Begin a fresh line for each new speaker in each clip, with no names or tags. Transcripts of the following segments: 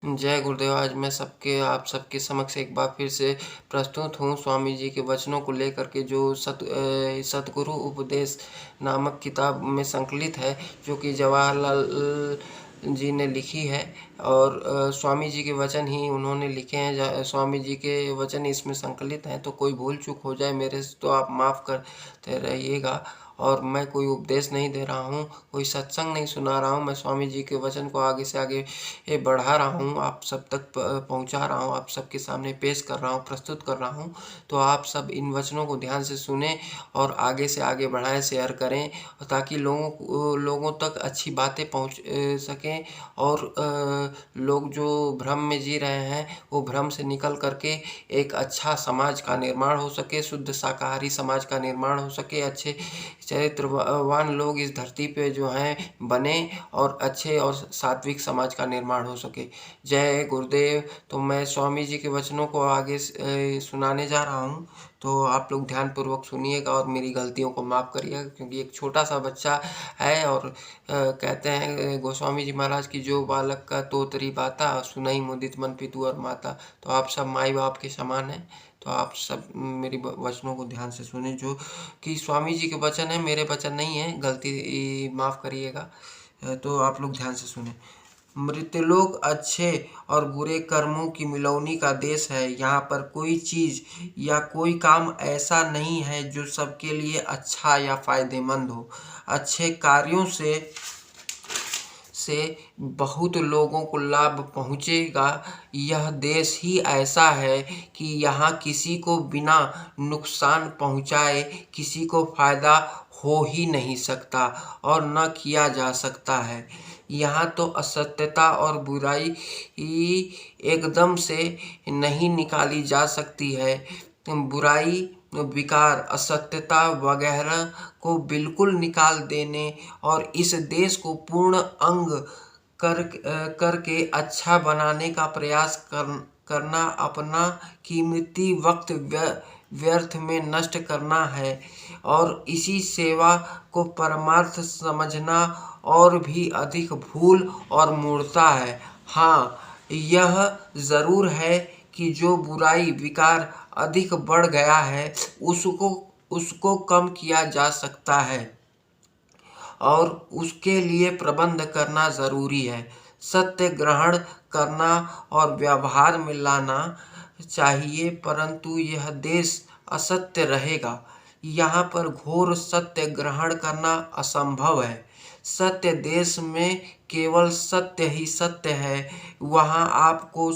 जय गुरुदेव। आज मैं आप सबके समक्ष एक बार फिर से प्रस्तुत हूँ स्वामी जी के वचनों को लेकर के, जो सतगुरु उपदेश नामक किताब में संकलित है, जो कि जवाहरलाल जी ने लिखी है। और स्वामी जी के वचन ही उन्होंने लिखे हैं। स्वामी जी के वचन इसमें संकलित हैं, तो कोई भूल चूक हो जाए मेरे से तो आप माफ़ करते रहिएगा। और मैं कोई उपदेश नहीं दे रहा हूँ, कोई सत्संग नहीं सुना रहा हूँ। मैं स्वामी जी के वचन को आगे से आगे बढ़ा रहा हूँ, आप सब तक पहुँचा रहा हूँ, आप सबके सामने पेश कर रहा हूँ, प्रस्तुत कर रहा हूँ। तो आप सब इन वचनों को ध्यान से सुनें और आगे से आगे बढ़ाएं, शेयर करें, ताकि लोगों तक अच्छी बातें पहुँच सकें। और लोग जो भ्रम में जी रहे हैं, वो भ्रम से निकल करके एक अच्छा समाज का निर्माण हो सके, शुद्ध शाकाहारी समाज का निर्माण हो सके, अच्छे चरित्रवान लोग इस धरती पे जो हैं बने, और अच्छे और सात्विक समाज का निर्माण हो सके। जय गुरुदेव। तो मैं स्वामी जी के वचनों को आगे सुनाने जा रहा हूँ, तो आप लोग ध्यानपूर्वक सुनिएगा और मेरी गलतियों को माफ़ करिएगा, क्योंकि एक छोटा सा बच्चा है। और कहते हैं गोस्वामी जी महाराज की, जो बालक का तोतरी बाता, सुनई मुदित मन पितु और माता। तो आप सब माई बाप के समान हैं, तो आप सब मेरी वचनों को ध्यान से सुने, जो कि स्वामी जी के वचन है, मेरे वचन नहीं है। गलती माफ़ करिएगा। तो आप लोग ध्यान से सुने। मृत्यलोक अच्छे और बुरे कर्मों की मिलौनी का देश है। यहाँ पर कोई चीज़ या कोई काम ऐसा नहीं है जो सबके लिए अच्छा या फायदेमंद हो। अच्छे कार्यों से बहुत लोगों को लाभ पहुँचेगा। यह देश ही ऐसा है कि यहाँ किसी को बिना नुकसान पहुँचाए किसी को फायदा हो ही नहीं सकता और न किया जा सकता है। यहाँ तो असत्यता और बुराई एकदम से नहीं निकाली जा सकती है। बुराई, विकार, असत्यता वगैरह को बिल्कुल निकाल देने और इस देश को पूर्ण अंग करके अच्छा बनाने का प्रयास करना अपना कीमती वक्त व्यर्थ में नष्ट करना है। और इसी सेवा को परमार्थ समझना और भी अधिक भूल और मूढ़ता है। हाँ, यह ज़रूर है कि जो बुराई विकार अधिक बढ़ गया है, उसको कम किया जा सकता है और उसके लिए प्रबंध करना ज़रूरी है। सत्य ग्रहण करना और व्यवहार में लाना चाहिए, परंतु यह देश असत्य रहेगा। यहाँ पर घोर सत्य ग्रहण करना असंभव है। सत्य देश में केवल सत्य ही सत्य है। वहाँ आपको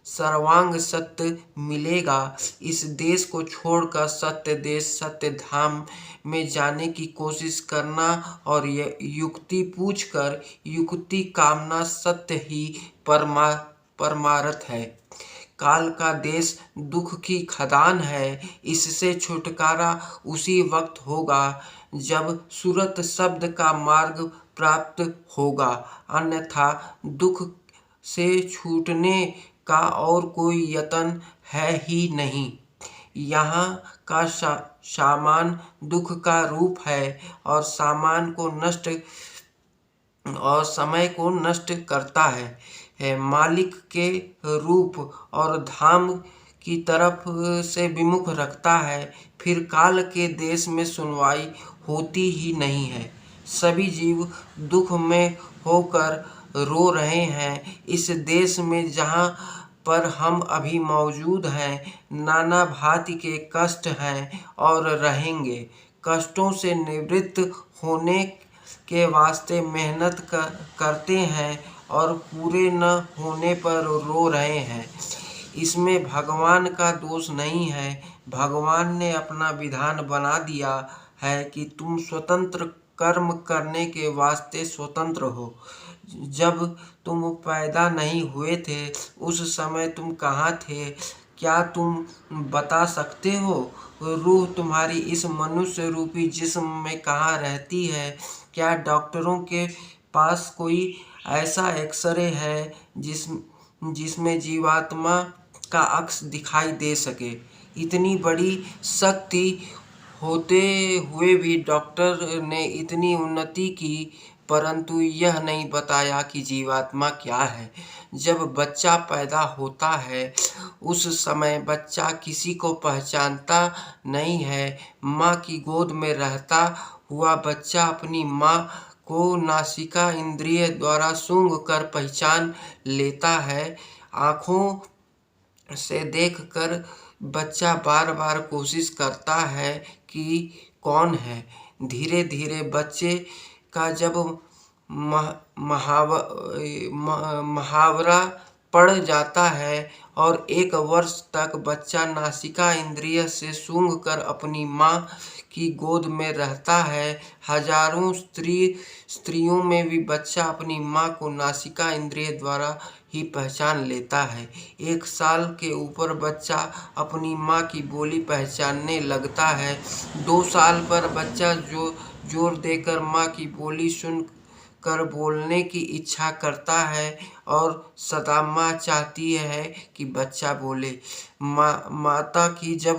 सर्वांग सत्य मिलेगा। इस देश को छोड़कर सत्य देश, सत्य धाम में जाने की कोशिश करना और युक्ति पूछकर युक्ति कामना सत्य ही परमार्थ है। काल का देश दुख की खदान है। इससे छुटकारा उसी वक्त होगा जब सुरत शब्द का मार्ग प्राप्त होगा, अन्यथा दुख से छूटने का और कोई यत्न है ही नहीं। यहाँ का सामान दुख का रूप है और सामान को नष्ट और समय को नष्ट करता है। मालिक के रूप और धाम की तरफ से विमुख रखता है। फिर काल के देश में सुनवाई होती ही नहीं है। सभी जीव दुख में होकर रो रहे हैं। इस देश में जहाँ पर हम अभी मौजूद हैं, नाना भांति के कष्ट हैं और रहेंगे। कष्टों से निवृत्त होने के वास्ते मेहनत करते हैं और पूरे न होने पर रो रहे हैं। इसमें भगवान का दोष नहीं है। भगवान ने अपना विधान बना दिया है कि तुम स्वतंत्र कर्म करने के वास्ते स्वतंत्र हो। जब तुम पैदा नहीं हुए थे, उस समय तुम कहाँ थे? क्या तुम बता सकते हो? रूह तुम्हारी इस मनुष्य रूपी जिस्म में कहाँ रहती है? क्या डॉक्टरों के पास कोई ऐसा एक्सरे है जिसमें जीवात्मा का अक्स दिखाई दे सके? इतनी बड़ी शक्ति होते हुए भी डॉक्टर ने इतनी उन्नति की, परंतु यह नहीं बताया कि जीवात्मा क्या है। जब बच्चा पैदा होता है उस समय बच्चा किसी को पहचानता नहीं है। माँ की गोद में रहता हुआ बच्चा अपनी माँ को नासिका इंद्रिय द्वारा सूंघ कर पहचान लेता है। आँखों से देखकर बच्चा बार बार कोशिश करता है कि कौन है। धीरे धीरे बच्चे का जब मुहावरा पड़ जाता है और 1 वर्ष तक बच्चा नासिका इंद्रिय से सूंघ कर अपनी माँ की गोद में रहता है। हजारों स्त्रियों में भी बच्चा अपनी माँ को नासिका इंद्रिय द्वारा ही पहचान लेता है। 1 साल के ऊपर बच्चा अपनी माँ की बोली पहचानने लगता है। 2 साल पर बच्चा जोर देकर माँ की बोली सुन कर बोलने की इच्छा करता है और सदा माँ चाहती है कि बच्चा बोले। माता की जब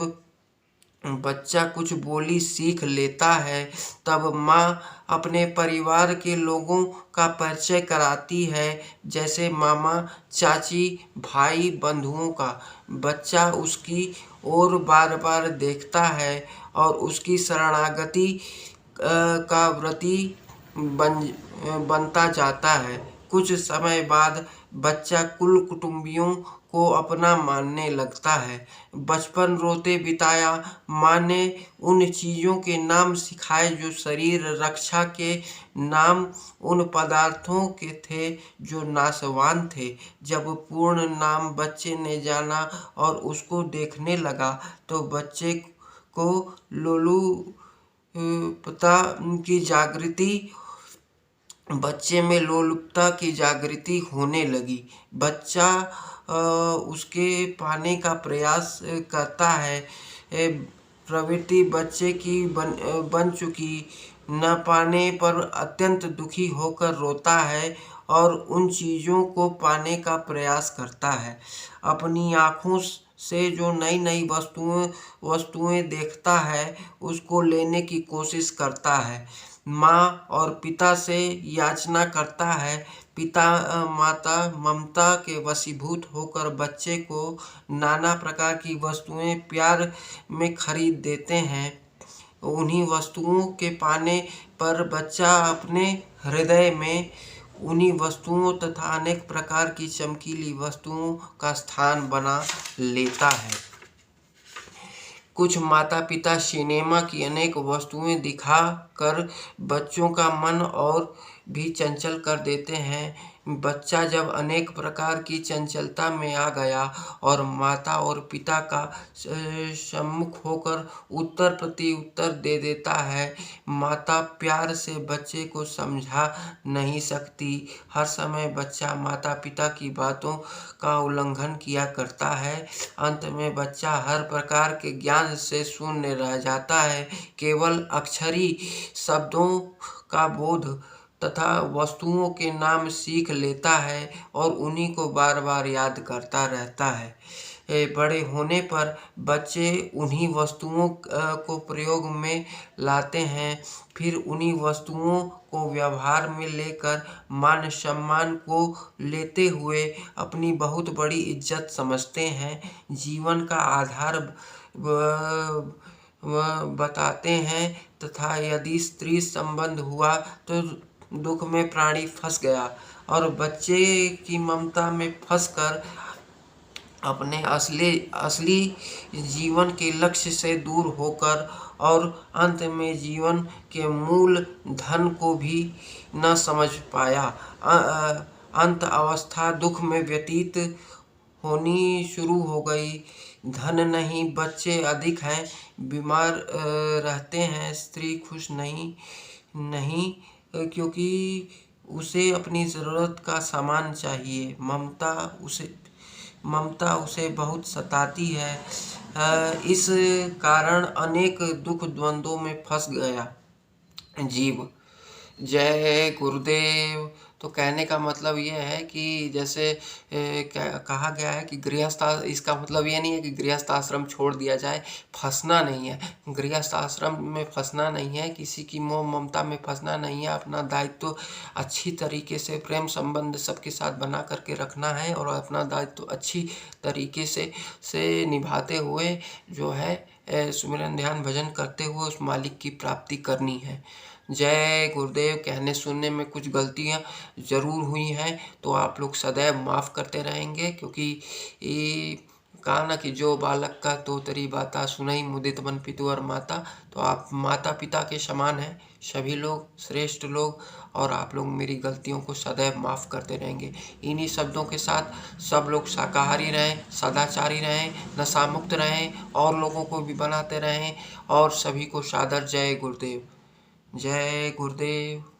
बच्चा कुछ बोली सीख लेता है तब माँ अपने परिवार के लोगों का परिचय कराती है, जैसे मामा, चाची, भाई, बंधुओं का। बच्चा उसकी ओर बार बार देखता है और उसकी शरणागति का व्रती बनता जाता है। कुछ समय बाद बच्चा कुल कुटुंबियों को अपना मानने लगता है। बचपन रोते बिताया, माँ ने उन चीज़ों के नाम सिखाए जो शरीर रक्षा के नाम उन पदार्थों के थे जो नाशवान थे। जब पूर्ण नाम बच्चे ने जाना और उसको देखने लगा तो बच्चे को बच्चे में लोलुपता की जागृति होने लगी। बच्चा उसके पाने का प्रयास करता है। प्रवृत्ति बच्चे की बन चुकी, न पाने पर अत्यंत दुखी होकर रोता है और उन चीज़ों को पाने का प्रयास करता है। अपनी आँखों से जो नई नई वस्तुएं देखता है उसको लेने की कोशिश करता है। माँ और पिता से याचना करता है। पिता माता ममता के वशीभूत होकर बच्चे को नाना प्रकार की वस्तुएं प्यार में खरीद देते हैं। उन्हीं वस्तुओं के पाने पर बच्चा अपने हृदय में उन्हीं वस्तुओं तथा अनेक प्रकार की चमकीली वस्तुओं का स्थान बना लेता है। कुछ माता पिता सिनेमा की अनेक वस्तुएं दिखा कर बच्चों का मन और भी चंचल कर देते हैं। बच्चा जब अनेक प्रकार की चंचलता में आ गया और माता और पिता का सम्मुख होकर उत्तर प्रति उत्तर दे देता है, माता प्यार से बच्चे को समझा नहीं सकती। हर समय बच्चा माता पिता की बातों का उल्लंघन किया करता है। अंत में बच्चा हर प्रकार के ज्ञान से शून्य रह जाता है। केवल अक्षरी शब्दों का बोध तथा वस्तुओं के नाम सीख लेता है और उन्हीं को बार बार याद करता रहता है। बड़े होने पर बच्चे उन्हीं वस्तुओं को प्रयोग में लाते हैं। फिर उन्हीं वस्तुओं को व्यवहार में लेकर मान सम्मान को लेते हुए अपनी बहुत बड़ी इज्जत समझते हैं। जीवन का आधार बताते हैं तथा यदि स्त्री संबंध हुआ तो दुख में प्राणी फंस गया और बच्चे की ममता में फंसकर अपने असली जीवन के लक्ष्य से दूर होकर और अंत में जीवन के मूल धन को भी न समझ पाया। अंत अवस्था दुख में व्यतीत होनी शुरू हो गई। धन नहीं, बच्चे अधिक हैं, बीमार रहते हैं, स्त्री खुश नहीं क्योंकि उसे अपनी ज़रूरत का सामान चाहिए। ममता उसे बहुत सताती है। इस कारण अनेक दुख द्वंद्वों में फंस गया जीव। जय गुरुदेव। तो कहने का मतलब ये है कि जैसे कहा गया है कि इसका मतलब ये नहीं है कि गृहस्थ आश्रम छोड़ दिया जाए, फँसना नहीं है। गृहस्थ आश्रम में फँसना नहीं है, किसी की मोह ममता में फँसना नहीं है। अपना दायित्व अच्छी तरीके से प्रेम संबंध सबके साथ बना करके रखना है और अपना दायित्व अच्छी तरीके से निभाते हुए जो है सुमिरन ध्यान भजन करते हुए उस मालिक की प्राप्ति करनी है। जय गुरुदेव। कहने सुनने में कुछ गलतियाँ ज़रूर हुई हैं तो आप लोग सदैव माफ़ करते रहेंगे, क्योंकि ये कहा ना कि जो बालक का तोतरी बाता सुनई मुदित बन पितु और माता। तो आप माता पिता के समान हैं, सभी लोग श्रेष्ठ लोग, और आप लोग मेरी गलतियों को सदैव माफ़ करते रहेंगे। इन्हीं शब्दों के साथ सब लोग शाकाहारी रहें, सदाचारी रहें, नशामुक्त रहें, और लोगों को भी बनाते रहें। और सभी को सादर जय गुरुदेव। जय गुरुदेव।